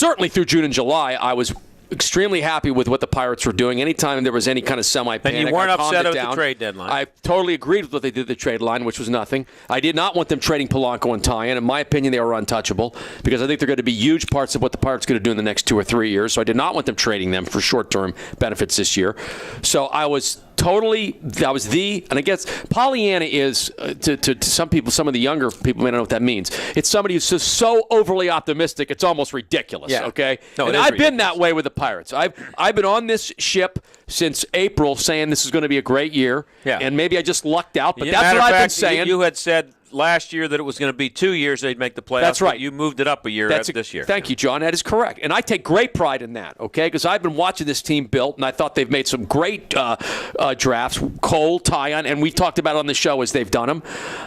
certainly through June and July, I was extremely happy with what the Pirates were doing. Anytime there was any kind of semi-panic, and you weren't upset at the trade deadline. I totally agreed with what they did at the trade line, which was nothing. I did not want them trading Polanco and Tyon. In my opinion, they were untouchable because I think they're going to be huge parts of what the Pirates are going to do in the next 2 or 3 years. So I did not want them trading them for short-term benefits this year. So I was and I guess Pollyanna is, to some people, some of the younger people may not know what that means. It's somebody who's just so overly optimistic, it's almost ridiculous, okay? No, and I've been that way with the Pirates. I've been on this ship since April saying this is going to be a great year, and maybe I just lucked out, but that's what I've been saying. You had said last year that it was going to be 2 years they'd make the playoffs. That's right. You moved it up a year this year. Thank you, John. That is correct. And I take great pride in that, okay? Because I've been watching this team built, and I thought they've made some great drafts. Cole, Tyon, and we've talked about it on the show as they've done them.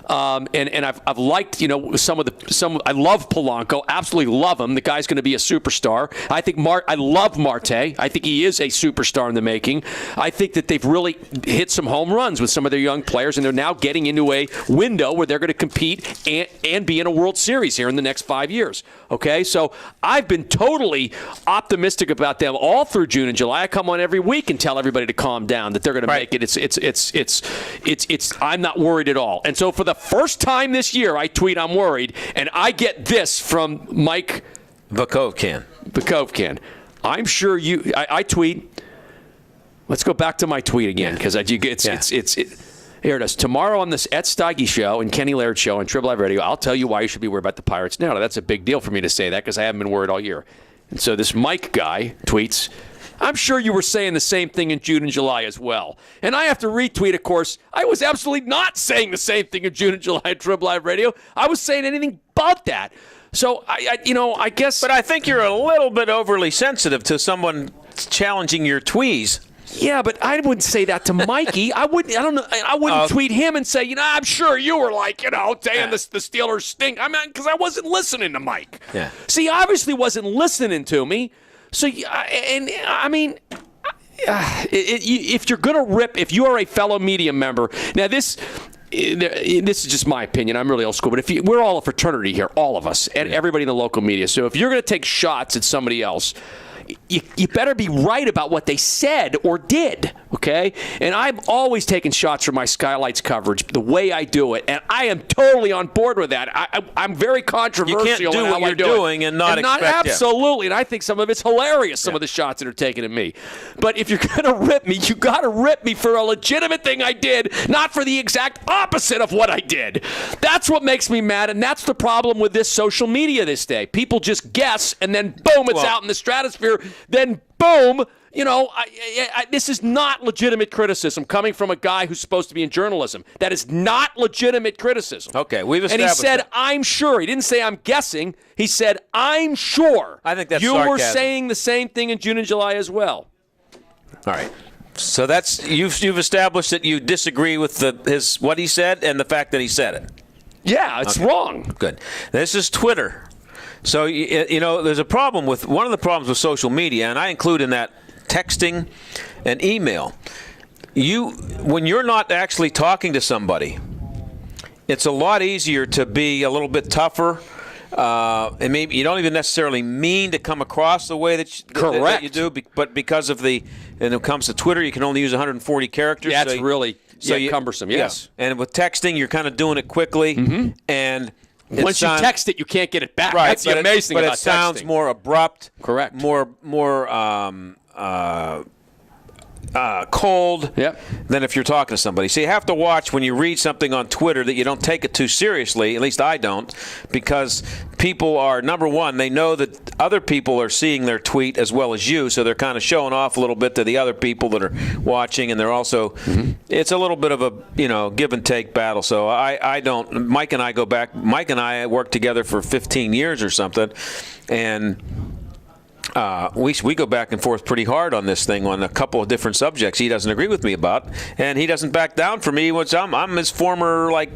And I've liked, I love Polanco. Absolutely love him. The guy's going to be a superstar. I think I love Marte. I think he is a superstar in the making. I think that they've really hit some home runs with some of their young players, and they're now getting into a window where they're going to compete and be in a World Series here in the next 5 years. Okay, so I've been totally optimistic about them all through June and July. I come on every week and tell everybody to calm down, that they're going to make it. I'm not worried at all. And so for the first time this year, I tweet I'm worried, and I get this from Mike Vakovcan. I'm sure I tweet. Let's go back to my tweet again because here it is. Tomorrow on this Steige show and Kenny Laird show and Triple Live Radio, I'll tell you why you should be worried about the Pirates now. That's a big deal for me to say that because I haven't been worried all year. And so this Mike guy tweets, I'm sure you were saying the same thing in June and July as well. And I have to retweet, of course. I was absolutely not saying the same thing in June and July at Triple Live Radio. I was saying anything but that. So, I guess. But I think you're a little bit overly sensitive to someone challenging your tweets. Yeah, but I wouldn't say that to Mikey. I wouldn't tweet him and say, I'm sure you were like, saying the Steelers stink. I mean, because I wasn't listening to Mike. Yeah. See, he obviously wasn't listening to me. So, if you're going to rip, if you are a fellow media member, now this is just my opinion. I'm really old school, but we're all a fraternity here, all of us, and everybody in the local media. So if you're going to take shots at somebody else, you better be right about what they said or did, okay? And I'm always taking shots for my Skylights coverage, the way I do it, and I am totally on board with that. I'm very controversial. You can't do what you're doing and not expect absolutely, and I think some of it's hilarious, some of the shots that are taken at me. But if you're going to rip me, you got to rip me for a legitimate thing I did, not for the exact opposite of what I did. That's what makes me mad, and that's the problem with this social media this day. People just guess, and then boom, it's out in the stratosphere. Then boom, this is not legitimate criticism coming from a guy who's supposed to be in journalism. That is not legitimate criticism. Okay, we've established. And he said, that. I'm sure. He didn't say I'm guessing. He said, I'm sure. I think that's you sarcasm. were saying the same thing in June and July as well. All right. So that's you've established that you disagree with what he said and the fact that he said it. Yeah, it's wrong. Good. This is Twitter. So, there's a problem with one of the problems with social media, and I include in that texting and email. When you're not actually talking to somebody, it's a lot easier to be a little bit tougher. And maybe you don't even necessarily mean to come across the way that you do, but because of when it comes to Twitter, you can only use 140 characters. Yeah, that's really cumbersome, yes. Yeah. And with texting, you're kind of doing it quickly, and once you text it, you can't get it back. Right, that's the amazing thing about texting. But it sounds more abrupt. Correct. More cold than if you're talking to somebody. So you have to watch when you read something on Twitter that you don't take it too seriously. At least I don't, because people are, number one, they know that other people are seeing their tweet as well as you, so they're kind of showing off a little bit to the other people that are watching, and they're also, it's a little bit of a, give and take battle. So I don't, Mike and I go back, Mike and I worked together for 15 years or something, and we go back and forth pretty hard on this thing on a couple of different subjects he doesn't agree with me about, and he doesn't back down for me, which I'm his former, I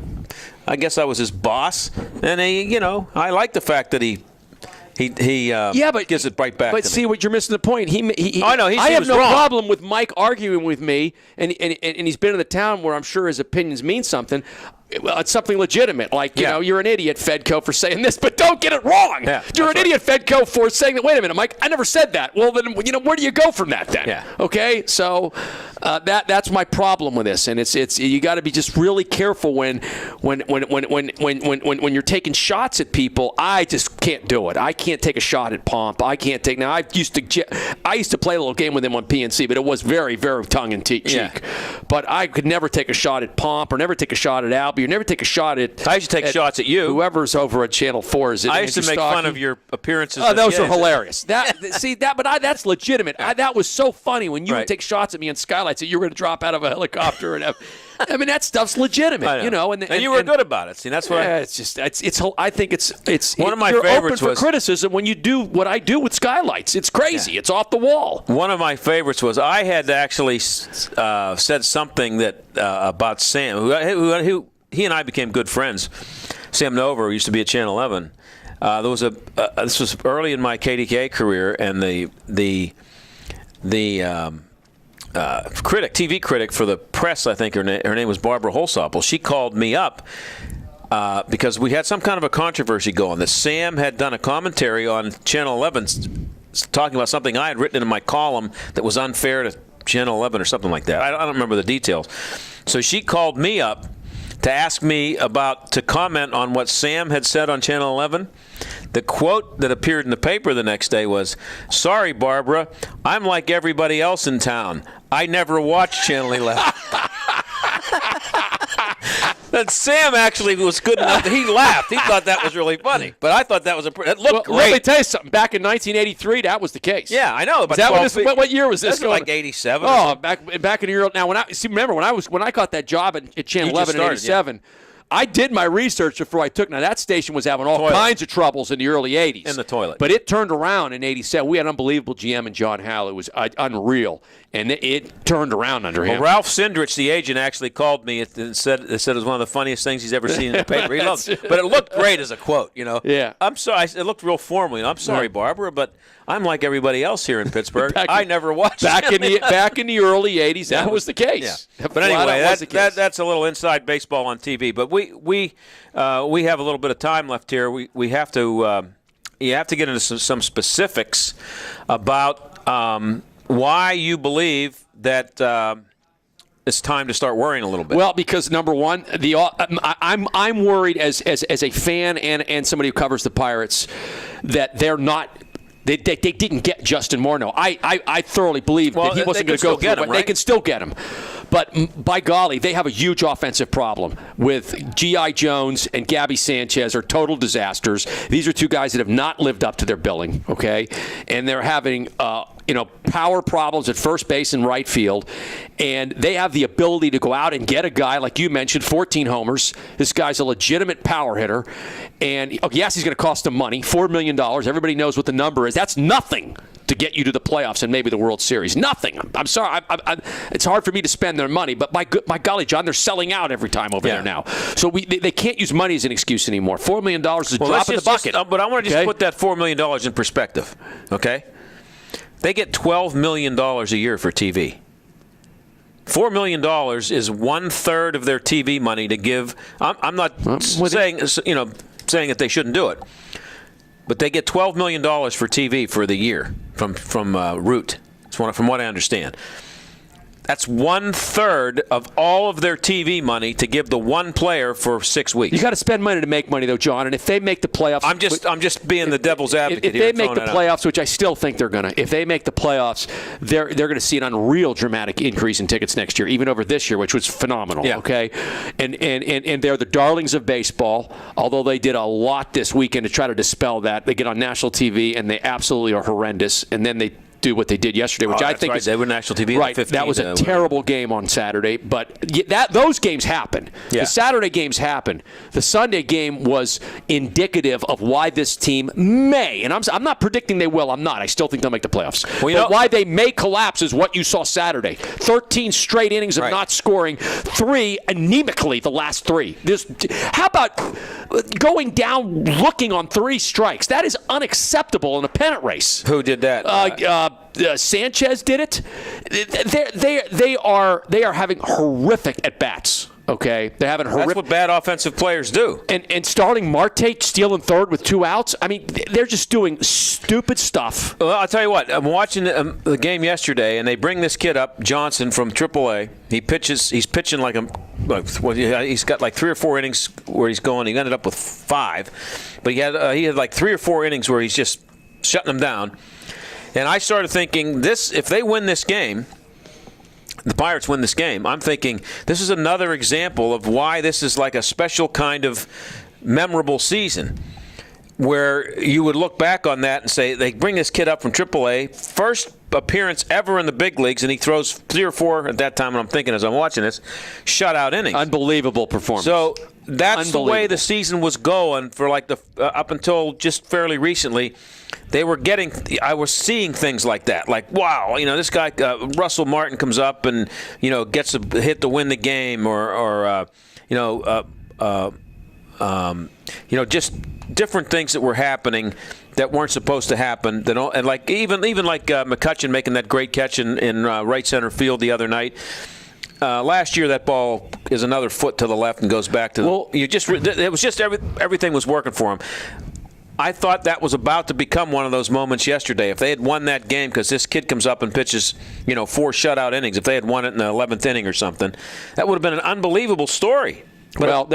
guess I was his boss, and I like the fact that he gives it right back. But to see, me. what you're missing the point. I have no wrong. problem with Mike arguing with me, and he's been in the town where I'm sure his opinions mean something. well, it's something legitimate. Like, you know, you're an idiot, Fedko, for saying this, but don't get it wrong. Yeah, you're an idiot, Fedko, for saying that. Wait a minute, Mike, I never said that. Well, then, you know, where do you go from that then? Yeah. Okay, so that's my problem with this, and it's you got to be just really careful when you're taking shots at people. I just can't do it. I can't take a shot at Pomp. I can't take. Now I used to play a little game with him on PNC, but it was very, very tongue in cheek. Yeah. But I could never take a shot at Pomp or never take a shot at Albie or never take a shot at. I used to take shots at you. Whoever's over at Channel 4. Is it? I used to make fun of your appearances. Oh, those are hilarious. That's legitimate. That was so funny when you would take shots at me in skylights that you were going to drop out of a helicopter and have. I mean, that stuff's legitimate, you know. And you were good about it. See, that's what. I think it's one of my you're favorites open for criticism when you do what I do with skylights. It's crazy. It's off the wall. One of my favorites was I had actually said something that about Sam, who he and I became good friends. Sam Nover used to be at Channel 11. There was this was early in my KDKA career, and the TV critic for the press, I think her name was Barbara Holsopple. She called me up because we had some kind of a controversy going that Sam had done a commentary on Channel 11 talking about something I had written in my column that was unfair to Channel 11 or something like that. I don't remember the details. So she called me up to ask me to comment on what Sam had said on Channel 11. The quote that appeared in the paper the next day was, "Sorry, Barbara, I'm like everybody else in town. I never watched Channel 11." Then Sam actually was good enough that he laughed. He thought that was really funny. But I thought that was it looked great. Let me tell you something. Back in 1983, that was the case. Yeah, I know. What year was this? This was like 87. Oh, back in the year. Now, remember when I got that job at Channel 11 in 87. Yeah. I did my research before I took. Now, that station was having all kinds of troubles in the early 80s. In the toilet. But it turned around in 87. We had an unbelievable GM in John Howell. It was unreal. And it turned around under him. Well, Ralph Sindrich, the agent, actually called me and said it was one of the funniest things he's ever seen in the paper. He loved it. But it looked great as a quote, you know. Yeah. I'm sorry. It looked real formal. I'm sorry, Barbara, but I'm like everybody else here in Pittsburgh. I never watched back in the early 80s. That was the case. Yeah. But anyway, that's a little inside baseball on TV. But we have a little bit of time left here. We have to you have to get into some specifics about why you believe that it's time to start worrying a little bit. Well, because number one, I'm worried as a fan and somebody who covers the Pirates that they're not. They didn't get Justin Morneau. I thoroughly believe that he wasn't going to go get him. Right? They can still get him. But by golly, they have a huge offensive problem with G.I. Jones and Gabby Sanchez are total disasters. These are two guys that have not lived up to their billing, okay? And they're having power problems at first base and right field. And they have the ability to go out and get a guy, like you mentioned, 14 homers. This guy's a legitimate power hitter. And, yes, he's going to cost them money, $4 million. Everybody knows what the number is. That's nothing to get you to the playoffs and maybe the World Series. Nothing. I'm sorry. It's hard for me to spend their money. But by golly, John, they're selling out every time over there now. So they can't use money as an excuse anymore. $4 million is a drop in the bucket. But I want to just put that $4 million in perspective, okay? They get $12 million a year for TV. $4 million is 1/3 of their TV money to give. I'm not saying that they shouldn't do it, but they get $12 million for TV for the year from Root. From what I understand. That's 1/3 of all of their TV money to give the one player for 6 weeks. You got to spend money to make money, though, John. And if they make the playoffs, I'm just being the devil's advocate. If they make the playoffs, which I still think they're gonna, if they make the playoffs, they're gonna see an unreal dramatic increase in tickets next year, even over this year, which was phenomenal. Yeah. Okay, and they're the darlings of baseball. Although they did a lot this weekend to try to dispel that, they get on national TV and they absolutely are horrendous, and then they do what they did yesterday, which I think is they were national TV. Right, 15, that was a terrible game on Saturday, but those games happen. Yeah. The Saturday games happen. The Sunday game was indicative of why this team may, and I'm not predicting they will. I'm not. I still think they'll make the playoffs. But why they may collapse is what you saw Saturday. 13 straight innings of not scoring, 3 anemically the last 3. How about going down looking on 3 strikes? That is unacceptable in a pennant race. Who did that? Sanchez did it. They are having horrific at bats. Okay, they're having horrific. That's what bad offensive players do. And starting Marte stealing third with 2 outs. I mean, they're just doing stupid stuff. Well, I'll tell you what. I'm watching the game yesterday, and they bring this kid up, Johnson from AAA. He pitches. He's pitching he's got like 3 or 4 innings where he's going. He ended up with 5, but he had like 3 or 4 innings where he's just shutting them down. And I started thinking, if they win this game, the Pirates win this game, I'm thinking this is another example of why this is like a special kind of memorable season, where you would look back on that and say, they bring this kid up from AAA, first appearance ever in the big leagues, and he throws 3 or 4 at that time, and I'm thinking as I'm watching this, shutout innings. Unbelievable performance. So that's the way the season was going for like up until just fairly recently. I was seeing things like that, like, wow, this guy Russell Martin comes up and gets a hit to win the game, or just different things that were happening that weren't supposed to happen. And like even like McCutchen making that great catch in right center field the other night. Last year, that ball is another foot to the left and goes back to it was just everything was working for him. I thought that was about to become one of those moments yesterday. If they had won that game, because this kid comes up and pitches, 4 shutout innings, if they had won it in the 11th inning or something, that would have been an unbelievable story. But